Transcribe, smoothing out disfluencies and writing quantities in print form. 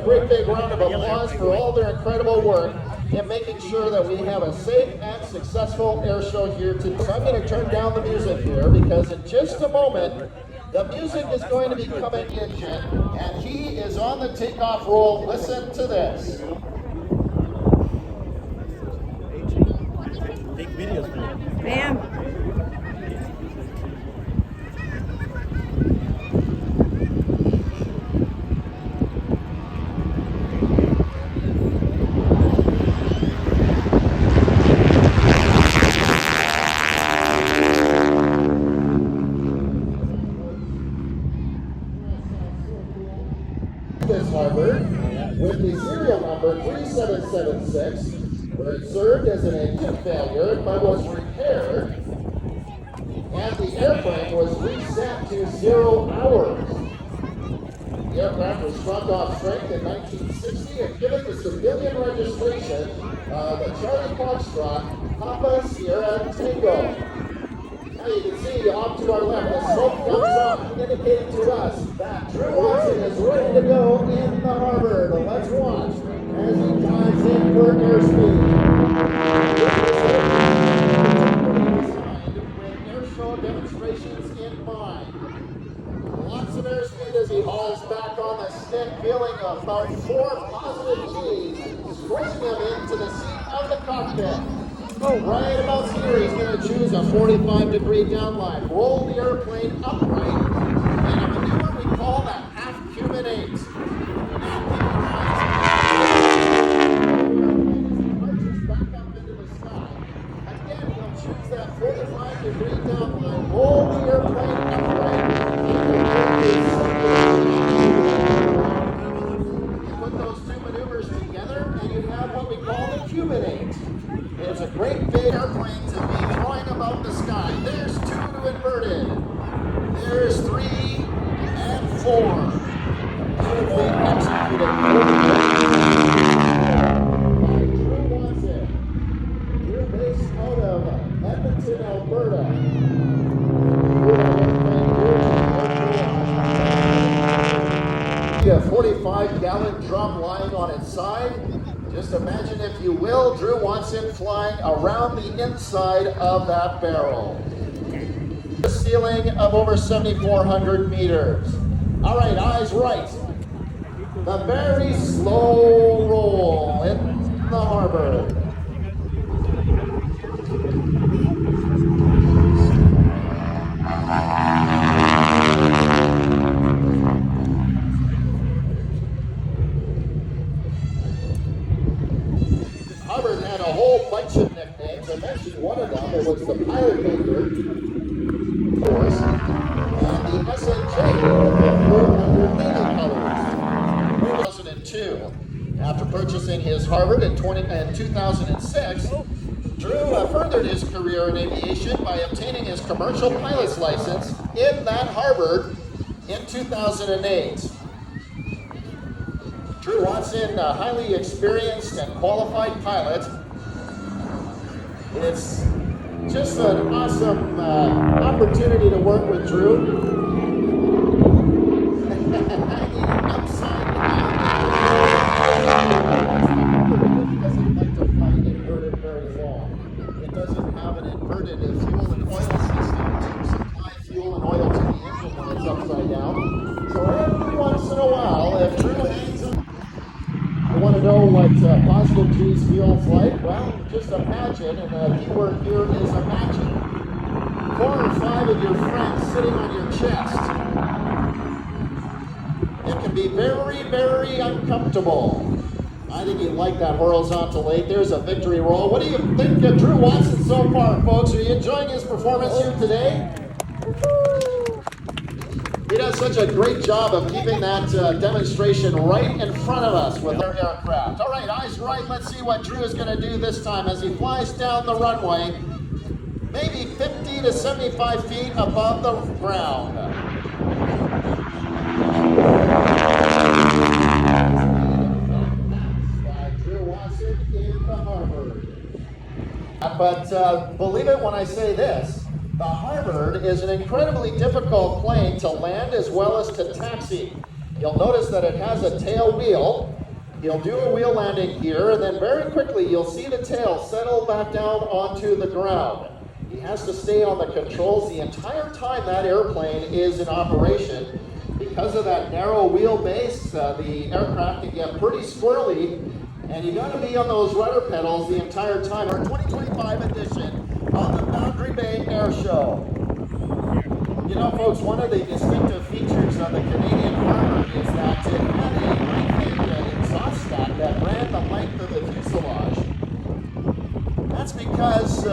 Great big round of applause for all their incredible work in making sure that we have a safe and successful air show here today. So I'm going to turn down the music here because in just a moment, the music is going to be coming in, and he is on the takeoff roll. Listen to this. Take videos, man. Bam. This harbor with the serial number 3776, where it served as an engine failure but was repaired, and the airplane was reset to 0 hours. The aircraft was struck off strength in 1960 and given the civilian registration the Charlie Foxtrot Papa Sierra Tango. Now you can see off to our left, the smoke comes up, indicating to us that Drew Watson is ready to go in the harbor. But let's watch as he dives in for airspeed. With airshow demonstrations in mind. Lots of airspeed as he hauls back on the stick, feeling about 4 positive G's, squishing him into the seat of the cockpit. Right about here, he's going to choose a 45-degree downline. Roll the airplane upright, and a maneuver we call the half Cuban 8. Marches back up into the sky. Again, he'll choose that 45-degree downline. Roll the airplane upright. You put those two maneuvers together, and you have what we call the Cuban 8. There's a great big airplane to be flying about the sky. There's 2 to inverted. There's 3 and 4. Beautifully executed. Drew Watson. You're based out of Edmonton, Alberta. A 45-gallon drum lying on its side. Just imagine, if you will, Drew Watson flying around the inside of that barrel. A ceiling of over 7,400 meters. All right, eyes right. The very slow roll in the harbor. Hubbard had a whole bunch of nicknames. I mentioned one of them. It was the Pilot Maker, of course, and the SNJ, under Navy colors. 2002. After purchasing his Harvard in 2006, Drew furthered his career in aviation by obtaining his commercial pilot's license in that Harvard in 2008. Drew Watson, a highly experienced and qualified pilot. It's just an awesome opportunity to work with Drew. Upside down. It doesn't like to fly inverted very long. It doesn't have an inverted fuel and oil system to supply fuel and oil to the engine when it's upside down. So every once in a while, if Drew hangs up, you want to know what positive G's feels like? Well, just imagine, and the key word here is imagine. 4 or 5 of your friends sitting on your chest. It can be very, very uncomfortable. I think you like that horizontal 8. There's a victory roll. What do you think of Drew Watson so far, folks? Are you enjoying his performance here today? He does such a great job of keeping that demonstration right in front of us with our aircraft. All right, eyes right. Let's see what Drew is going to do this time as he flies down the runway, maybe 50 to 75 feet above the ground. Drew Watson in the harbor. But believe it when I say this, the Harvard is an incredibly difficult plane to land as well as to taxi. You'll notice that it has a tail wheel. He'll do a wheel landing here, and then very quickly you'll see the tail settle back down onto the ground. He has to stay on the controls the entire time that airplane is in operation. Because of that narrow wheelbase, the aircraft can get pretty squirrely, and you got to be on those rudder pedals the entire time. Our 2025 edition of the Boundary Bay Air Show. You know, folks, one of the distinctive features of the Canadian Harper is that it had a lengthened exhaust stack that ran the length of the fuselage. That's because